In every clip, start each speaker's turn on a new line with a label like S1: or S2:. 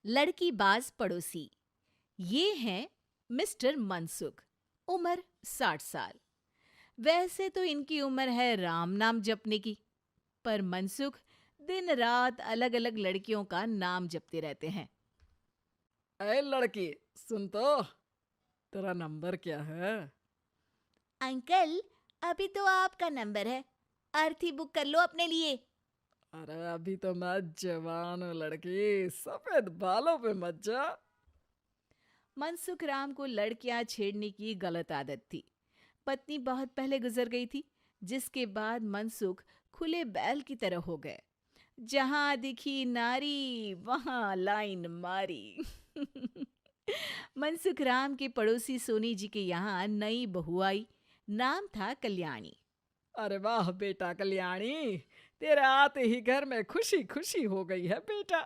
S1: लड़की बाज पड़ोसी। ये हैं मिस्टर मनसुख। उम्र 60 साल। वैसे तो इनकी उम्र है राम नाम जपने की, पर मनसुख दिन रात अलग अलग लड़कियों का नाम जपते रहते हैं।
S2: अरे लड़की, सुन तो, तेरा नंबर क्या है?
S1: अंकल, अभी तो आपका नंबर है। अर्थी बुक कर लो अपने लिए।
S2: अरे अभी तो मैं जवान हूँ लड़की, सफेद बालों पे मत जा।
S1: मनसुख राम को लड़कियां छेड़ने की गलत आदत थी। पत्नी बहुत पहले गुजर गई थी, जिसके बाद मनसुख खुले बैल की तरह हो गए। जहां दिखी नारी वहां लाइन मारी। मनसुख राम के पड़ोसी सोनी जी के यहाँ नई बहू आई। नाम था कल्याणी।
S2: अरे वाह बेटा कल्याणी, तेरे आते ही घर में खुशी खुशी हो गई है बेटा।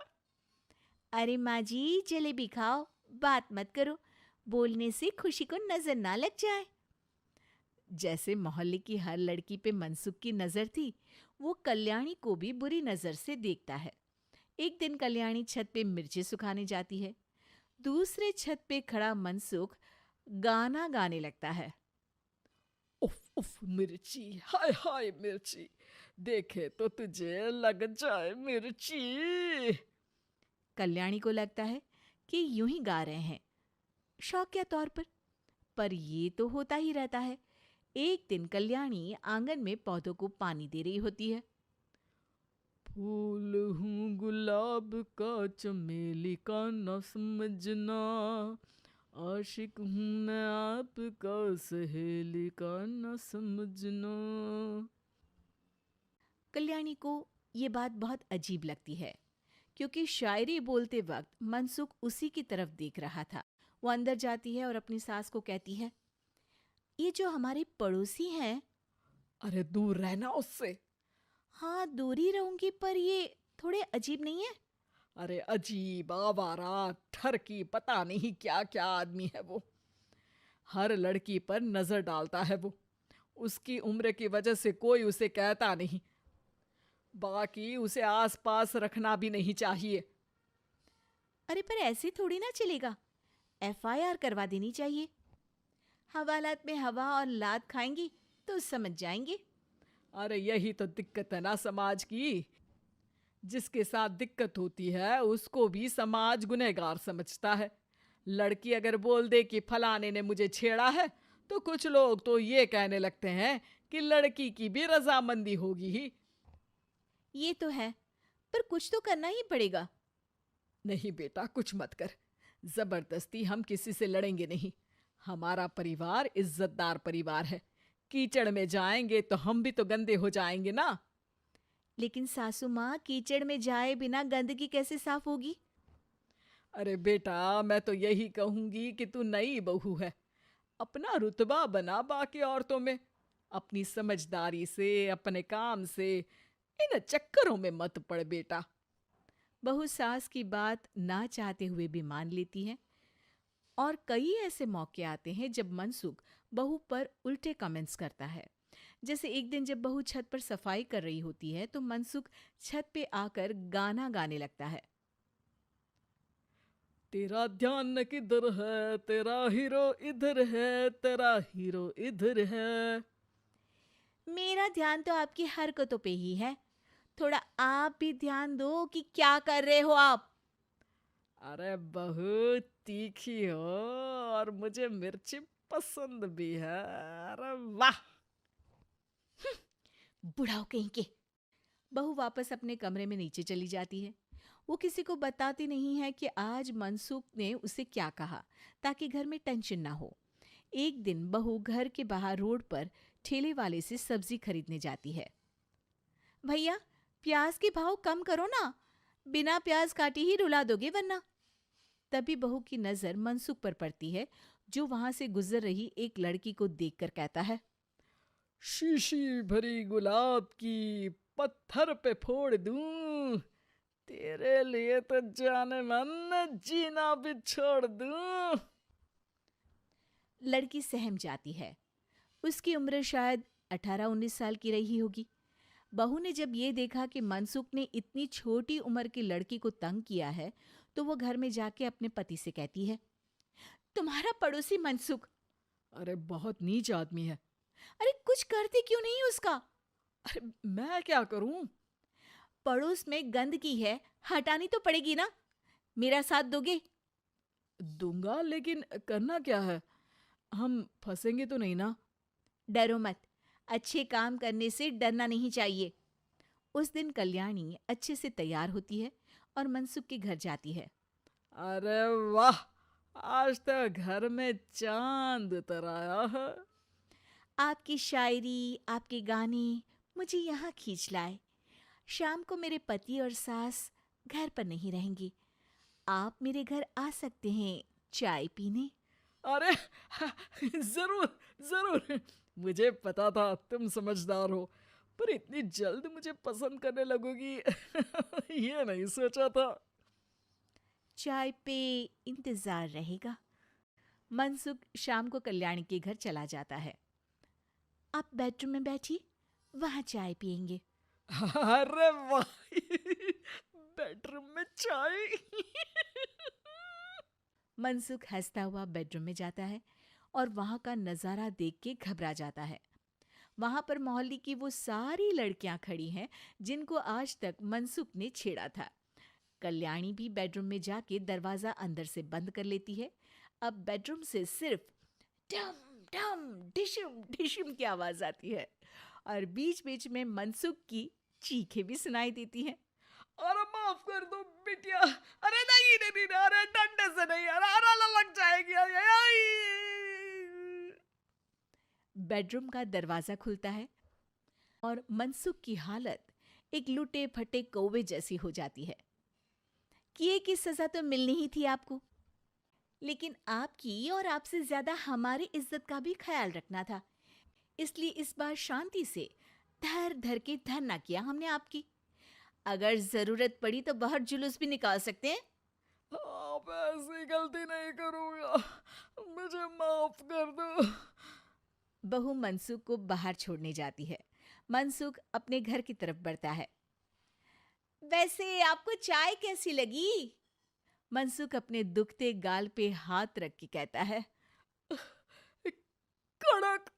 S1: अरे माँ जी, जलेबी खाओ, बात मत करो। बोलने से खुशी को नजर ना लग जाए। जैसे मोहल्ले की हर लड़की पे मनसुख की नजर थी, वो कल्याणी को भी बुरी नजर से देखता है। एक दिन कल्याणी छत पे मिर्ची सुखाने जाती है। दूसरे छत पे खड़ा मनसुख गाना गाने लगता है।
S2: उफ उफ मिर्ची, हाय हाय मिर्ची, देखे तो तुझे लग जाए मिर्ची।
S1: कल्याणी को लगता है कि यूं ही गा रहे हैं, शौकिया तौर पर ये तो होता ही रहता है। एक दिन कल्याणी आंगन में पौधों को पानी दे रही होती है।
S2: फूल हूँ गुलाब का, चमेली का न समझना, आशिक हूँ मैं आपका, सहेली का न समझना।
S1: कल्याणी को ये बात बहुत अजीब लगती है, क्योंकि शायरी बोलते वक्त मनसुख उसी की तरफ देख रहा था। वो अंदर जाती है और अपनी सास को कहती है, ये जो हमारे पड़ोसी हैं।
S2: अरे दूर रहना उससे।
S1: हाँ, दूरी रहूंगी, पर ये थोड़े अजीब नहीं है?
S2: अरे अजीब, आवारा, ठरकी, पता नहीं क्या क्या आदमी है वो। हर लड़की पर नजर डालता है वो। उसकी उम्र की वजह से कोई उसे कहता नहीं। बाकी उसे आसपास रखना भी नहीं चाहिए।
S1: अरे पर ऐसे थोड़ी ना चलेगा। एफआईआर करवा देनी चाहिए। हवालात में हवा और लात खाएंगी तो समझ जाएंगे।
S2: अरे यही तो दिक्कत है ना समाज की। जिसके साथ दिक्कत होती है उसको भी समाज गुनहगार समझता है। लड़की अगर बोल दे कि फलाने ने मुझे छेड़ा है, तो कुछ लोग तो ये कहने लगते हैं कि लड़की की भी रजामंदी होगी ही।
S1: ये तो है, पर कुछ तो करना ही पड़ेगा।
S2: नहीं बेटा, कुछ मत कर। जबरदस्ती हम किसी से लड़ेंगे नहीं। हमारा परिवार इज्जतदार परिवार है। कीचड़ में जाएंगे तो हम भी तो गंदे हो जाएंगे ना।
S1: लेकिन सासू माँ, कीचड़ में जाए बिना गंदगी कैसे साफ होगी?
S2: अरे बेटा, मैं तो यही कहूंगी कि तू नई बहू है। अपना रुतबा बना बाकी औरतों में। अपनी समझदारी से, अपने काम से इन चक्करों में मत पड़ बेटा।
S1: बहू सास की बात ना चाहते हुए भी मान लेती है। और कई ऐसे मौके आते हैं जब मनसुख बहू पर उल्टे कमेंट्स करता है। जैसे एक दिन जब बहू छत पर सफाई कर रही होती है, तो मनसुख छत पे आकर गाना गाने लगता है।
S2: तेरा ध्यान किधर है, तेरा हीरो इधर है, तेरा हीरो इधर है।
S1: मेरा ध्यान तो आपकी हरकतों पे ही है। थोड़ा आप भी ध्यान दो कि क्या कर रहे हो आप।
S2: अरे बहुत तीखी हो, और मुझे मिर्ची पसंद भी है। अरे वाह।
S1: बुढ़ाओ कहीं के। बहू वापस अपने कमरे में नीचे चली जाती है। वो किसी को बताती नहीं है कि आज मनसुख ने उसे क्या कहा, ताकि घर में टेंशन ना हो। एक दिन बहू घर के बाहर रोड पर ठेले वाले से सब्जी खरीदने जाती है। भैया, प्याज के भाव कम करो ना, बिना प्याज काटे ही रुला दोगे वरना। तभी बहू की नजर मनसुख पर पड़ती है, जो वहां से गुजर रही एक लड़की को देखकर कहता है,
S2: शीशी भरी गुलाब की, पत्थर पे फोड़ दूं। तेरे लिए तो जाने मन जीना भी छोड़ दूं।
S1: लड़की सहम जाती है। उसकी उम्र शायद 18-19 साल की रही होगी। बहू ने जब ये देखा कि मनसुख ने इतनी छोटी उम्र की लड़की को तंग किया है, तो वो घर में जाके अपने पति से कहती है, तुम्हारा पड़ोसी मनसुख,
S2: अरे बहुत नीच आदमी है।
S1: अरे कुछ करते क्यों नहीं उसका?
S2: अरे मैं क्या करूं?
S1: पड़ोस में गंदगी है, हटानी तो पड़ेगी ना। मेरा साथ दोगे?
S2: दूंगा, लेकिन करना क्या है? हम फंसेंगे तो नहीं ना?
S1: डरो मत, अच्छे काम करने से डरना नहीं चाहिए। उस दिन कल्याणी अच्छे से तैयार होती है और मनसुख के घर जाती है।
S2: अरे वाह, आज तो घर में चांद उतर आया है।
S1: आपकी शायरी, आपके गाने मुझे यहाँ खींच लाए। शाम को मेरे पति और सास घर पर नहीं रहेंगी। आप मेरे घर आ सकते हैं चाय पीने।
S2: अरे जरूर जरूर, मुझे पता था तुम समझदार हो, पर इतनी जल्द मुझे पसंद करने लगोगी ये नहीं सोचा था।
S1: चाय पे इंतजार रहेगा। मनसुख शाम को कल्याणी के घर चला जाता है। आप बेडरूम में बैठिए, वहां चाय पियेंगे।
S2: अरे वाह बेडरूम में चाय
S1: मनसुख हंसता हुआ बेडरूम में जाता है और वहां का नजारा देख के घबरा जाता है। वहां पर मोहल्ले की वो सारी लड़कियां खड़ी हैं जिनको आज तक मनसुख ने छेड़ा था। कल्याणी भी बेडरूम में जाके दरवाजा अंदर से बंद कर लेती है। अब बेडरूम से सिर्फ डम डम डिशम डिशम की आवाज आती है और बीच बीच में मनसुख की चीखें भी सुनाई देती हैं।
S2: अरे माफ कर दो बिटिया, अरे नहीं नहीं नहीं, अरे डंडे से नहीं, अरे अरे लग जाएगी, अरे आई।
S1: बेडरूम का दरवाजा खुलता है और मनसुख की हालत एक लुटे फटे कौवे जैसी हो जाती है। किए की सजा तो मिलनी ही थी आपको, लेकिन आपकी और आपसे ज्यादा हमारी इज्जत का भी ख्याल रखना था। इसलिए इस बार शांति से धर धर के धरना किया हमने आपकी। अगर जरूरत पड़ी तो बाहर जुलूस भी निकाल सकते हैं।
S2: आप ऐसी गलती नहीं करूंगा, मुझे माफ कर दो।
S1: बहू मनसुख को बाहर छोड़ने जाती है। मनसुख अपने घर की तरफ बढ़ता है। वैसे आपको चाय कैसी लगी? मनसुख अपने दुखते गाल पे हाथ रख के कहता है,
S2: कड़क